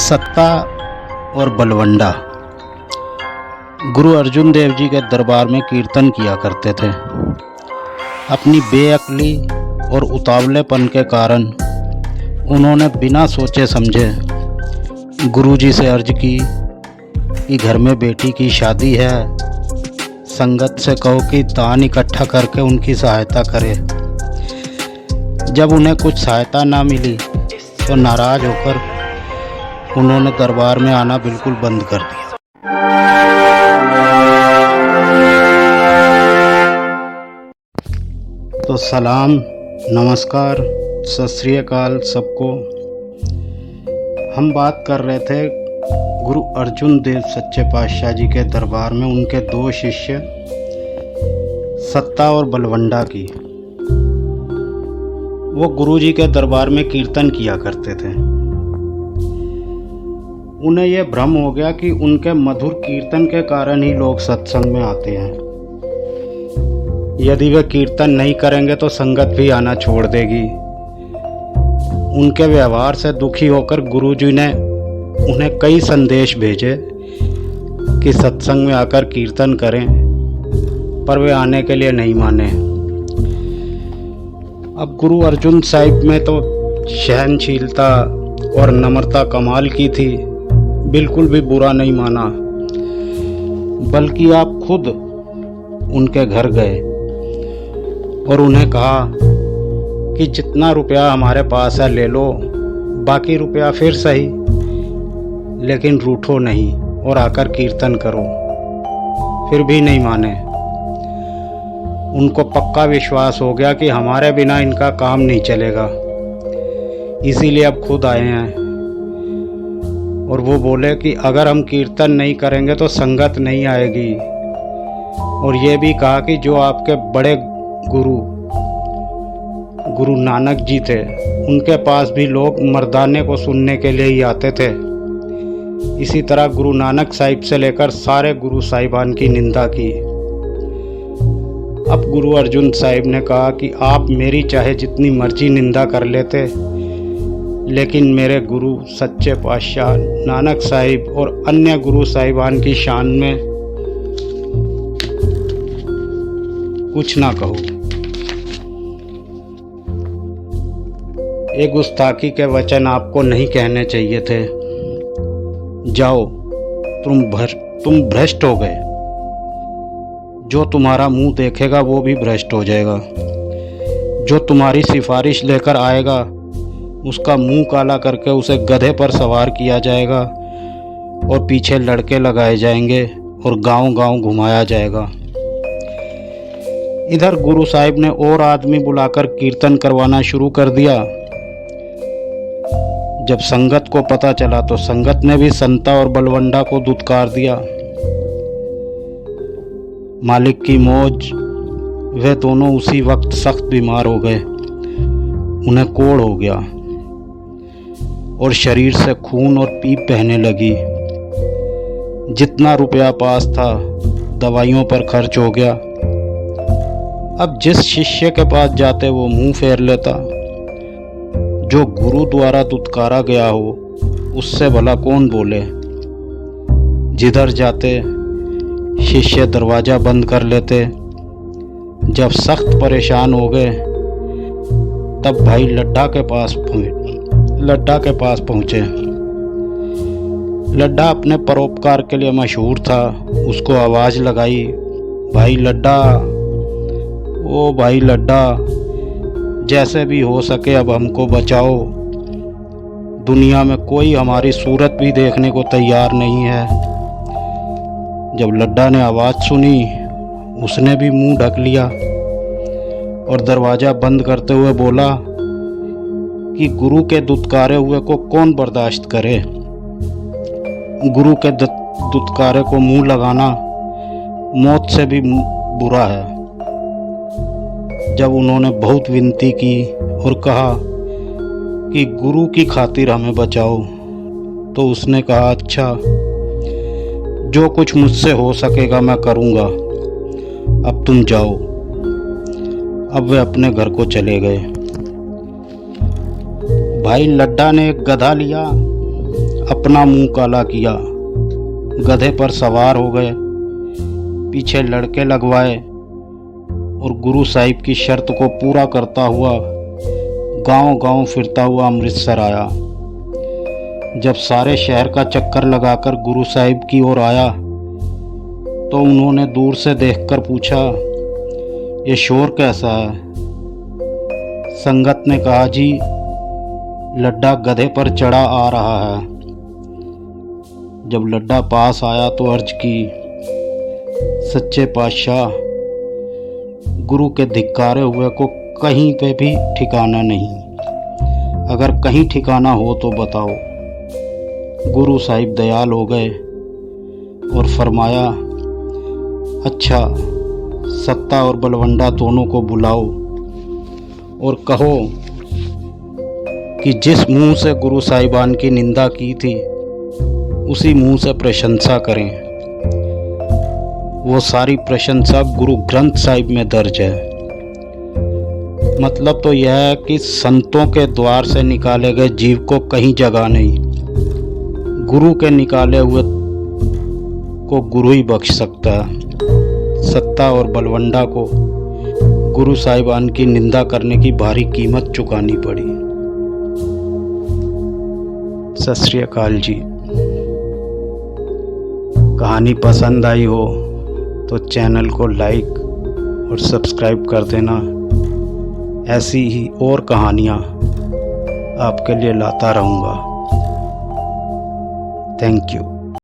सत्ता और बलवंडा। गुरु अर्जुन देव जी के दरबार में कीर्तन किया करते थे। अपनी बेअक्ली और उतावलेपन के कारण उन्होंने बिना सोचे समझे गुरु जी से अर्ज की कि घर में बेटी की शादी है, संगत से कहो कि दान इकट्ठा करके उनकी सहायता करे। जब उन्हें कुछ सहायता ना मिली तो नाराज़ होकर उन्होंने दरबार में आना बिल्कुल बंद कर दिया। तो सलाम, नमस्कार, सत श्री अकाल सबको। हम बात कर रहे थे गुरु अर्जुन देव सच्चे पातशाह जी के दरबार में उनके दो शिष्य सत्ता और बलवंडा की। वो गुरु जी के दरबार में कीर्तन किया करते थे। उन्हें यह भ्रम हो गया कि उनके मधुर कीर्तन के कारण ही लोग सत्संग में आते हैं। यदि वे कीर्तन नहीं करेंगे तो संगत भी आना छोड़ देगी। उनके व्यवहार से दुखी होकर गुरुजी ने उन्हें कई संदेश भेजे कि सत्संग में आकर कीर्तन करें, पर वे आने के लिए नहीं माने। अब गुरु अर्जुन साहिब में तो सहनशीलता और नम्रता कमाल की थी, बिल्कुल भी बुरा नहीं माना, बल्कि आप खुद उनके घर गए और उन्हें कहा कि जितना रुपया हमारे पास है ले लो, बाकी रुपया फिर सही, लेकिन रूठो नहीं और आकर कीर्तन करो। फिर भी नहीं माने। उनको पक्का विश्वास हो गया कि हमारे बिना इनका काम नहीं चलेगा, इसीलिए अब खुद आए हैं। और वो बोले कि अगर हम कीर्तन नहीं करेंगे तो संगत नहीं आएगी। और ये भी कहा कि जो आपके बड़े गुरु नानक जी थे, उनके पास भी लोग मर्दाने को सुनने के लिए ही आते थे। इसी तरह गुरु नानक साहिब से लेकर सारे गुरु साहिबान की निंदा की। अब गुरु अर्जुन साहिब ने कहा कि आप मेरी चाहे जितनी मर्जी निंदा कर लेते, लेकिन मेरे गुरु सच्चे पातशाह नानक साहिब और अन्य गुरु साहिबान की शान में कुछ ना कहो। ये गुस्ताखी के वचन आपको नहीं कहने चाहिए थे। जाओ, तुम भ्रष्ट हो गए। जो तुम्हारा मुंह देखेगा वो भी भ्रष्ट हो जाएगा। जो तुम्हारी सिफारिश लेकर आएगा उसका मुंह काला करके उसे गधे पर सवार किया जाएगा और पीछे लड़के लगाए जाएंगे और गांव-गांव घुमाया जाएगा। इधर गुरु साहिब ने और आदमी बुलाकर कीर्तन करवाना शुरू कर दिया। जब संगत को पता चला तो संगत ने भी संता और बलवंडा को दुत्कार दिया। मालिक की मौज, वे दोनों उसी वक्त सख्त बीमार हो गए। उन्हें कोढ़ हो गया और शरीर से खून और पीप बहने लगी। जितना रुपया पास था दवाइयों पर खर्च हो गया। अब जिस शिष्य के पास जाते वो मुंह फेर लेता। जो गुरु द्वारा दुत्कारा गया हो उससे भला कौन बोले। जिधर जाते शिष्य दरवाज़ा बंद कर लेते। जब सख्त परेशान हो गए तब भाई लड्ढा के पास पहुँचे। लड्ढा अपने परोपकार के लिए मशहूर था। उसको आवाज़ लगाई, भाई लड्ढा, ओ भाई लड्ढा, जैसे भी हो सके अब हमको बचाओ। दुनिया में कोई हमारी सूरत भी देखने को तैयार नहीं है। जब लड्ढा ने आवाज़ सुनी उसने भी मुंह ढक लिया और दरवाज़ा बंद करते हुए बोला कि गुरु के दुत्कारे हुए को कौन बर्दाश्त करे। गुरु के दुत्कारे को मुंह लगाना मौत से भी बुरा है। जब उन्होंने बहुत विनती की और कहा कि गुरु की खातिर हमें बचाओ, तो उसने कहा अच्छा, जो कुछ मुझसे हो सकेगा मैं करूँगा, अब तुम जाओ। अब वे अपने घर को चले गए। भाई लड्ढा ने एक गधा लिया, अपना मुंह काला किया, गधे पर सवार हो गए, पीछे लड़के लगवाए और गुरु साहिब की शर्त को पूरा करता हुआ गांव-गांव फिरता हुआ अमृतसर आया। जब सारे शहर का चक्कर लगाकर गुरु साहिब की ओर आया तो उन्होंने दूर से देखकर पूछा, ये शोर कैसा है? संगत ने कहा, जी लड्डा गधे पर चढ़ा आ रहा है। जब लड्डा पास आया तो अर्ज की, सच्चे पातशाह, गुरु के धिक्कारे हुए को कहीं पे भी ठिकाना नहीं, अगर कहीं ठिकाना हो तो बताओ। गुरु साहिब दयाल हो गए और फरमाया, अच्छा, सत्ता और बलवंडा दोनों को बुलाओ और कहो कि जिस मुंह से गुरु साहिबान की निंदा की थी उसी मुंह से प्रशंसा करें। वो सारी प्रशंसा गुरु ग्रंथ साहिब में दर्ज है। मतलब तो यह है कि संतों के द्वार से निकाले गए जीव को कहीं जगह नहीं, गुरु के निकाले हुए को गुरु ही बख्श सकता है। सत्ता और बलवंडा को गुरु साहिबान की निंदा करने की भारी कीमत चुकानी पड़ी। सत श्री अकाल जी। कहानी पसंद आई हो तो चैनल को लाइक और सब्सक्राइब कर देना। ऐसी ही और कहानियाँ आपके लिए लाता रहूँगा। Thank you.